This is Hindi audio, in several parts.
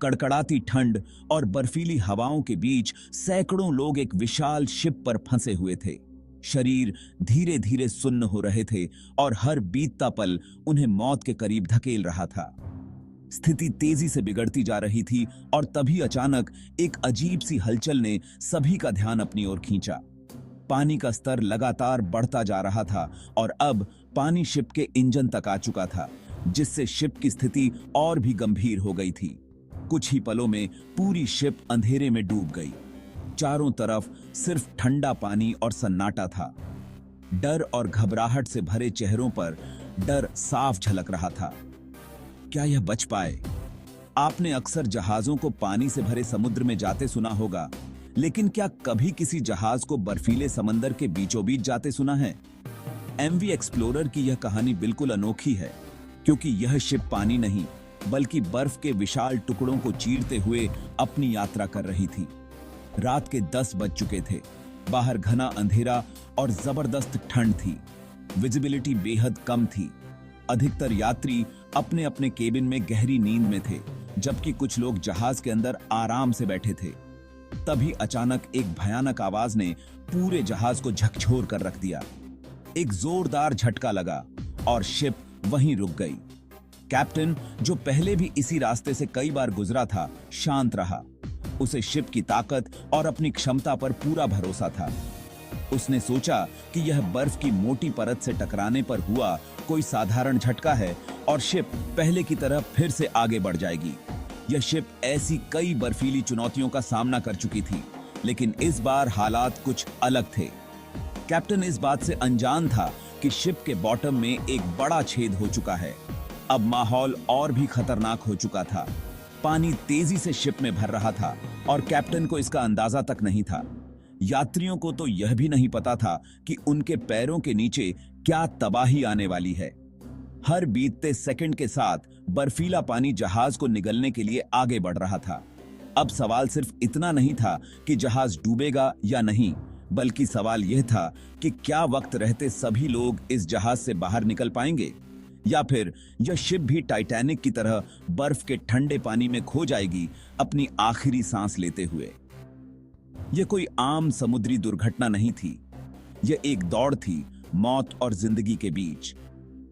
कड़कड़ाती ठंड और बर्फीली हवाओं के बीच सैकड़ों लोग एक विशाल शिप पर फंसे हुए थे। शरीर धीरे धीरे सुन्न हो रहे थे और हर बीतता पल उन्हें मौत के करीब धकेल रहा था। स्थिति तेजी से बिगड़ती जा रही थी और तभी अचानक एक अजीब सी हलचल ने सभी का ध्यान अपनी ओर खींचा। पानी का स्तर लगातार बढ़ता जा रहा था और अब पानी शिप के इंजन तक आ चुका था, जिससे शिप की स्थिति और भी गंभीर हो गई थी। कुछ ही पलों में पूरी शिप अंधेरे में डूब गई। चारों तरफ सिर्फ ठंडा पानी और सन्नाटा था। डर और घबराहट से भरे चेहरों पर डर साफ झलक रहा था। क्या यह बच पाए? आपने अक्सर जहाजों को पानी से भरे समुद्र में जाते सुना होगा, लेकिन क्या कभी किसी जहाज को बर्फीले समंदर के बीचों बीच जाते सुना है? एमवी एक्सप्लोरर की यह कहानी बिल्कुल अनोखी है, क्योंकि यह शिप पानी नहीं बल्कि बर्फ के विशाल टुकड़ों को चीरते हुए अपनी यात्रा कर रही थी। रात के 10 बज चुके थे। बाहर घना अंधेरा और जबरदस्त ठंड थी। विजिबिलिटी बेहद कम थी। अधिकतर यात्री अपने अपने केबिन में गहरी नींद में थे, जबकि कुछ लोग जहाज के अंदर आराम से बैठे थे। तभी अचानक एक भयानक आवाज ने पूरे जहाज को झकझोर कर रख दिया। एक जोरदार झटका लगा और शिप वहीं रुक गई। कैप्टन, जो पहले भी इसी रास्ते से कई बार गुजरा था, शांत रहा। उसे शिप की ताकत और अपनी क्षमता पर पूरा भरोसा था। उसने सोचा कि यह बर्फ की मोटी परत से टकराने पर हुआ कोई साधारण झटका है और शिप पहले की तरह फिर से आगे बढ़ जाएगी। यह शिप ऐसी कई बर्फीली चुनौतियों का सामना कर चुकी थी, लेकिन इस बार हालात कुछ अलग थे। कैप्टन इस बात से अनजान था कि शिप के बॉटम में एक बड़ा छेद हो चुका है। अब माहौल और भी खतरनाक हो चुका था। पानी तेजी से शिप में भर रहा था और कैप्टन को इसका अंदाजा तक नहीं था। यात्रियों को तो यह भी नहीं पता था कि उनके पैरों के नीचे क्या तबाही आने वाली है। हर बीतते सेकंड के साथ बर्फीला पानी जहाज को निगलने के लिए आगे बढ़ रहा था। अब सवाल सिर्फ इतना नहीं था कि जहाज डूबेगा या नहीं, बल्कि सवाल यह था कि क्या वक्त रहते सभी लोग इस जहाज से बाहर निकल पाएंगे, या फिर यह शिप भी टाइटैनिक की तरह बर्फ के ठंडे पानी में खो जाएगी, अपनी आखिरी सांस लेते हुए। यह कोई आम समुद्री दुर्घटना नहीं थी। यह एक दौड़ थी मौत और जिंदगी के बीच।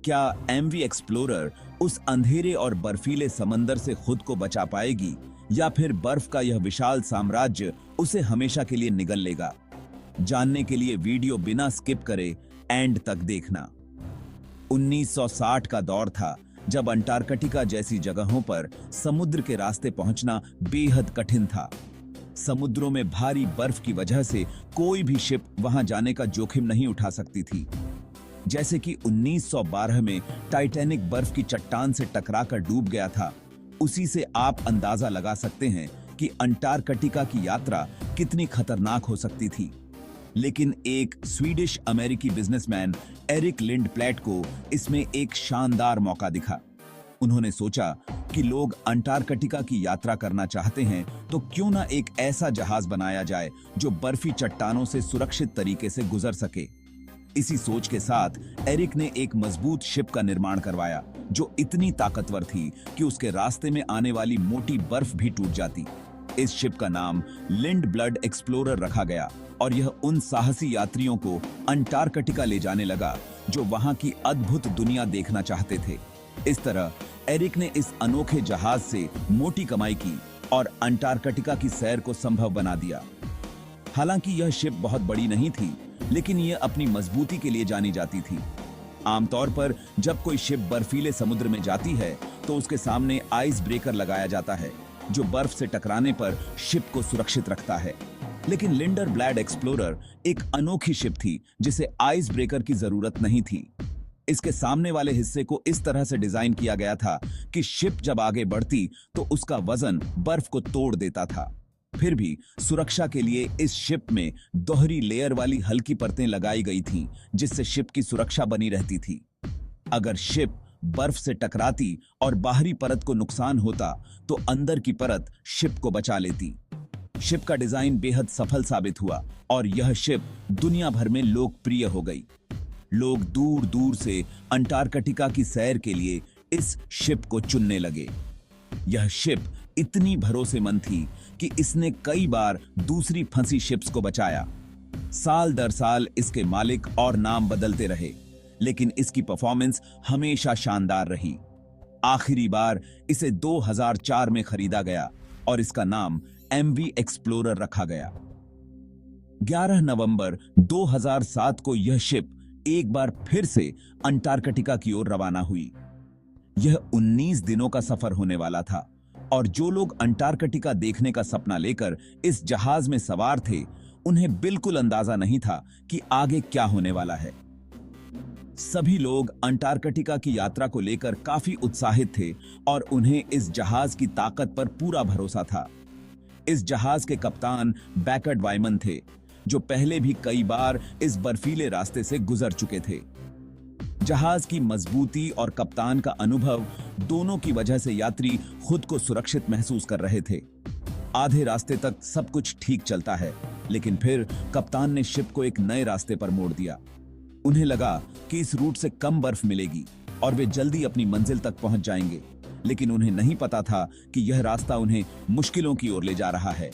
क्या एमवी एक्सप्लोरर उस अंधेरे और बर्फीले समंदर से खुद को बचा पाएगी, या फिर बर्फ का यह विशाल साम्राज्य उसे हमेशा के लिए निगल लेगा? जानने के लिए वीडियो बिना स्किप करे एंड तक देखना। 1960 का दौर था, जब अंटार्कटिका जैसी जगहों पर समुद्र के रास्ते पहुंचना बेहद कठिन था। समुद्रों में भारी बर्फ की वजह से कोई भी शिप वहां जाने का जोखिम नहीं उठा सकती थी। जैसे कि 1912 में टाइटैनिक बर्फ की चट्टान से टकराकर डूब गया था, उसी से आप अंदाजा लगा सकते हैं कि अंटार्कटिका की यात्रा कितनी खतरनाक हो सकती थी। लेकिन एक स्वीडिश अमेरिकी बिजनेसमैन एरिक लिंडप्लेट को इसमें एक शानदार मौका दिखा। उन्होंने सोचा कि लोग अंटार्कटिका की यात्रा करना चाहते हैं, तो क्यों ना एक ऐसा जहाज बनाया जाए जो बर्फी चट्टानों से सुरक्षित तरीके से गुजर सके। इसी सोच के साथ एरिक ने एक मजबूत शिप का निर्माण करवाया, जो इतनी ताकतवर थी कि उसके रास्ते में आने वाली मोटी बर्फ भी टूट जाती। इस शिप का नाम लिंडब्लड एक्सप्लोरर रखा गया और यह उन साहसी यात्रियों को अंटार्कटिका ले जाने लगा जो वहां की अद्भुत दुनिया देखना चाहते थे। इस तरह एरिक ने इस अनोखे जहाज से मोटी कमाई की और अंटार्कटिका की सैर को संभव बना दिया। हालांकि यह शिप बहुत बड़ी नहीं थी, लेकिन यह अपनी मजबूती के लिए जानी जाती थी। आमतौर पर जब कोई शिप बर्फीले समुद्र में जाती है, तो उसके सामने आइस ब्रेकर लगाया जाता है, जो बर्फ से टकराने पर शिप को सुरक्षित रखता है। लेकिन लिंडब्लड एक्सप्लोरर एक अनोखी शिप थी, जिसे आइस ब्रेकर की जरूरत नहीं थी। इसके सामने वाले हिस्से को इस तरह से डिजाइन किया गया था कि शिप जब आगे बढ़ती तो उसका वजन बर्फ को तोड़ देता था। फिर भी सुरक्षा के लिए इस शिप में दोहरी लेयर वाली हल्की परतें लगाई गई थीं, जिससे शिप की सुरक्षा बनी रहती थी। अगर शिप बर्फ से टकराती और बाहरी परत को नुकसान होता, तो अंदर की परत शिप को बचा लेती। शिप का डिजाइन बेहद सफल साबित हुआ और यह शिप दुनिया भर में लोकप्रिय हो गई। लोग दूर दूर से अंटार्कटिका की सैर के लिए इस शिप को चुनने लगे। यह शिप इतनी भरोसेमंद थी कि इसने कई बार दूसरी फंसी शिप्स को बचाया। साल दर साल इसके मालिक और नाम बदलते रहे, लेकिन इसकी परफॉर्मेंस हमेशा शानदार रही। आखिरी बार इसे 2004 में खरीदा गया और इसका नाम एमवी एक्सप्लोरर रखा गया। 11 नवंबर 2007 को यह शिप एक बार फिर से अंटार्कटिका की ओर रवाना हुई। यह 19 दिनों का सफर होने वाला था और जो लोग अंटार्कटिका देखने का सपना लेकर इस जहाज में सवार थे, उन्हें बिल्कुल अंदाजा नहीं था कि आगे क्या होने वाला है। सभी लोग अंटार्कटिका की यात्रा को लेकर काफी उत्साहित थे और उन्हें इस जहाज की ताकत पर पूरा भरोसा था। इस जहाज के कप्तान बैकर्ड वाइमन थे, जो पहले भी कई बार इस बर्फीले रास्ते से गुजर चुके थे। जहाज की मजबूती और कप्तान का अनुभव दोनों की वजह से यात्री खुद को सुरक्षित महसूस कर रहे थे। आधे रास्ते तक सब कुछ ठीक चलता है, लेकिन फिर कप्तान ने शिप को एक नए रास्ते पर मोड़ दिया। उन्हें लगा कि इस रूट से कम बर्फ मिलेगी और वे जल्दी अपनी मंजिल तक पहुंच जाएंगे, लेकिन उन्हें नहीं पता था कि यह रास्ता उन्हें मुश्किलों की ओर ले जा रहा है।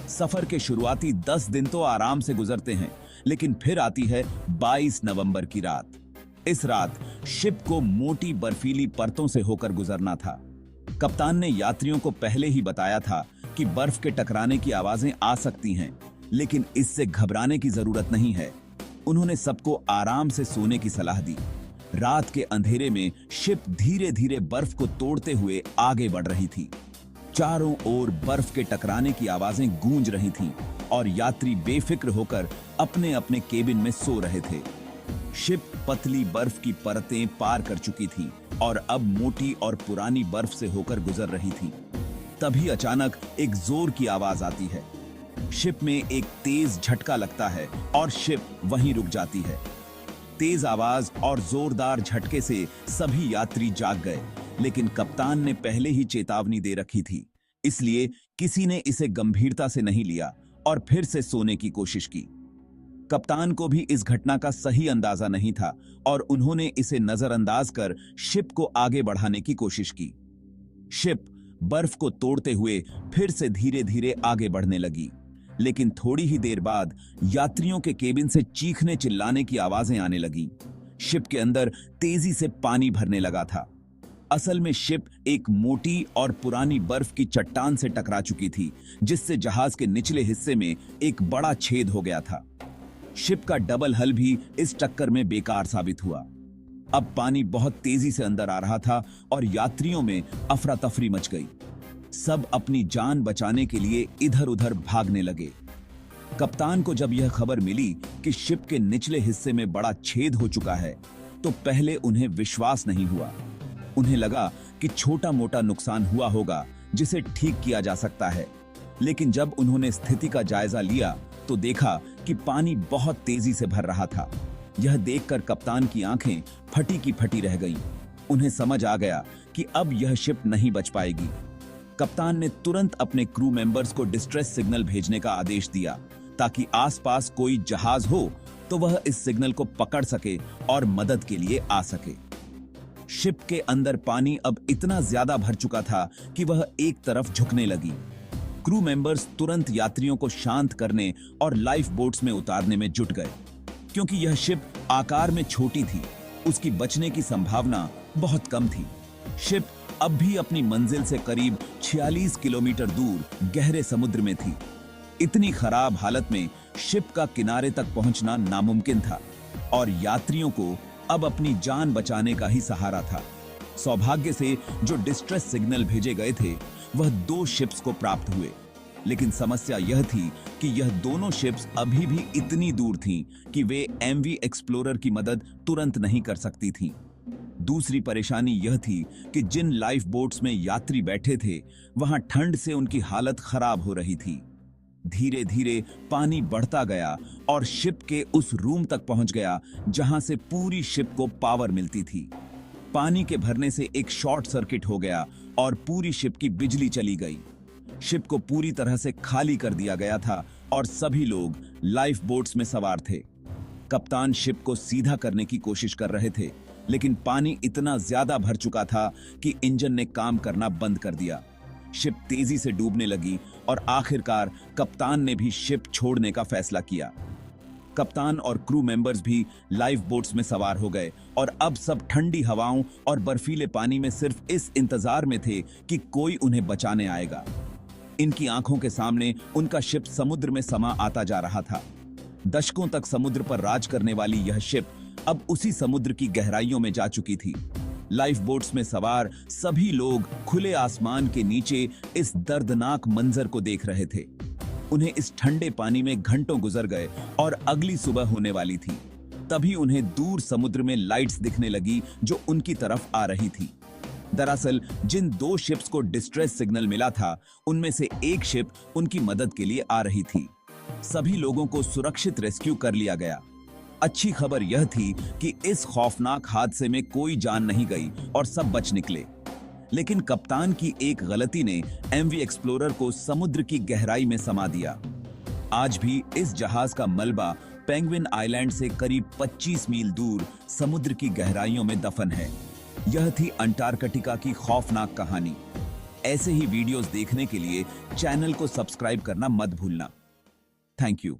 सफर के शुरुआती 10 दिन तो आराम से गुजरते हैं, लेकिन फिर आती है 22 नवंबर की रात। इस रात शिप को मोटी बर्फीली परतों से होकर गुजरना था। कप्तान ने यात्रियों को पहले ही बताया था कि बर्फ के टकराने की आवाजें आ सकती हैं, लेकिन इससे घबराने की जरूरत नहीं है। उन्होंने सबको आराम से सोने की सलाह दी। रात के अंधेरे में शिप धीरे धीरे बर्फ को तोड़ते हुए आगे बढ़ रही थी। चारों ओर बर्फ के टकराने की आवाजें गूंज रही थीं और यात्री बेफिक्र होकर अपने अपने केबिन में सो रहे थे। शिप पतली बर्फ की परतें पार कर चुकी थी और अब मोटी और पुरानी बर्फ से होकर गुजर रही थी। तभी अचानक एक जोर की आवाज आती है। शिप में एक तेज झटका लगता है और शिप वहीं रुक जाती है। तेज आवाज और जोरदार झटके से सभी यात्री जाग गए, लेकिन कप्तान ने पहले ही चेतावनी दे रखी थी, इसलिए किसी ने इसे गंभीरता से नहीं लिया और फिर से सोने की कोशिश की। कप्तान को भी इस घटना का सही अंदाजा नहीं था और उन्होंने इसे नजरअंदाज कर शिप को आगे बढ़ाने की कोशिश की। शिप बर्फ को तोड़ते हुए फिर से धीरे धीरे आगे बढ़ने लगी, लेकिन थोड़ी ही देर बाद यात्रियों के केबिन से चीखने चिल्लाने की आवाजें आने लगीं। शिप के अंदर तेजी से पानी भरने लगा था। असल में शिप एक मोटी और पुरानी बर्फ की चट्टान से टकरा चुकी थी, जिससे जहाज के निचले हिस्से में एक बड़ा छेद हो गया था। शिप का डबल हल भी इस टक्कर में बेकार साबित हुआ। अब पानी बहुत तेजी से अंदर आ रहा था और यात्रियों में अफरा तफरी मच गई। सब अपनी जान बचाने के लिए इधर उधर भागने लगे। कप्तान को जब यह खबर मिली कि शिप के निचले हिस्से में बड़ा छेद हो चुका है, तो पहले उन्हें विश्वास नहीं हुआ। उन्हें लगा कि छोटा मोटा नुकसान हुआ होगा जिसे ठीक किया जा सकता है, लेकिन जब उन्होंने स्थिति का जायजा लिया तो देखा कि पानी बहुत तेजी से भर रहा था। यह देखकर कप्तान की आंखें फटी की फटी रह गईं। उन्हें समझ आ गया कि अब यह शिप नहीं बच पाएगी। कप्तान ने तुरंत अपने क्रू मेंबर्स को डिस्ट्रेस सिग्नल भेजने का आदेश दिया, ताकि आसपास कोई जहाज हो तो वह इस सिग्नल को पकड़ सके और मदद के लिए आ सके। शिप के अंदर पानी अब इतना ज्यादा भर चुका था कि वह एक तरफ झुकने लगी। क्रू मेंबर्स तुरंत यात्रियों को शांत करने और लाइफ बोट्स में उतारने में जुट गए। क्योंकि यह शिप आकार में छोटी थी, उसकी बचने की संभावना बहुत कम थी। शिप अब भी अपनी मंजिल से करीब 46 किलोमीटर दूर गहरे समुद्र में थी। इतनी खराब हालत में शिप का किनारे तक पहुंचना नामुमकिन था और यात्रियों को अब अपनी जान बचाने का ही सहारा था। सौभाग्य से जो डिस्ट्रेस सिग्नल भेजे गए थे वह 2 शिप्स को प्राप्त हुए, लेकिन समस्या यह थी कि यह दोनों शिप्स अभी भी इतनी दूर थीं कि वे एमवी एक्सप्लोरर की मदद तुरंत नहीं कर सकती थीं। दूसरी परेशानी यह थी कि जिन लाइफ बोट्स में यात्री बैठे थे वहां ठंड से उनकी हालत खराब हो रही थी। धीरे धीरे पानी बढ़ता गया और शिप के उस रूम तक पहुंच गया जहां से पूरी शिप को पावर मिलती थी। पानी के भरने से एक शॉर्ट सर्किट हो गया और पूरी शिप की बिजली चली गई। शिप को पूरी तरह से खाली कर दिया गया था और सभी लोग लाइफ बोट्स में सवार थे। कप्तान शिप को सीधा करने की कोशिश कर रहे थे, लेकिन पानी इतना ज्यादा भर चुका था कि इंजन ने काम करना बंद कर दिया। शिप तेजी से डूबने लगी और आखिरकार कप्तान ने भी शिप छोड़ने का फैसला किया। कप्तान और क्रू मेंबर्स भी लाइफ बोट्स में सवार हो गए और अब सब ठंडी हवाओं और बर्फीले पानी में सिर्फ इस इंतजार में थे कि कोई उन्हें बचाने आएगा। इनकी आंखों के सामने उनका शिप समुद्र में समा आता जा रहा था। दशकों तक समुद्र पर राज करने वाली यह शिप अब उसी समुद्र की गहराइयों में जा चुकी थी। लाइफ बोट्स में सवार सभी लोग खुले आसमान के नीचे इस दर्दनाक मंजर को देख रहे थे। उन्हें इस ठंडे पानी में घंटों गुजर गए और अगली सुबह होने वाली थी। तभी उन्हें दूर समुद्र में लाइट्स दिखने लगी जो उनकी तरफ आ रही थी। दरअसल जिन 2 शिप्स को डिस्ट्रेस सिग्नल मिला था, उनमें से एक शिप उनकी मदद के लिए आ रही थी। सभी लोगों को सुरक्षित रेस्क्यू कर लिया गया। अच्छी खबर यह थी कि इस खौफनाक हादसे में कोई जान नहीं गई और सब बच निकले। लेकिन कप्तान की एक गलती ने एमवी एक्सप्लोरर को समुद्र की गहराई में समा दिया। आज भी इस जहाज का मलबा पेंगुइन आइलैंड से करीब 25 मील दूर समुद्र की गहराइयों में दफन है। यह थी अंटार्कटिका की खौफनाक कहानी। ऐसे ही वीडियोस देखने के लिए चैनल को सब्सक्राइब करना मत भूलना। Thank you.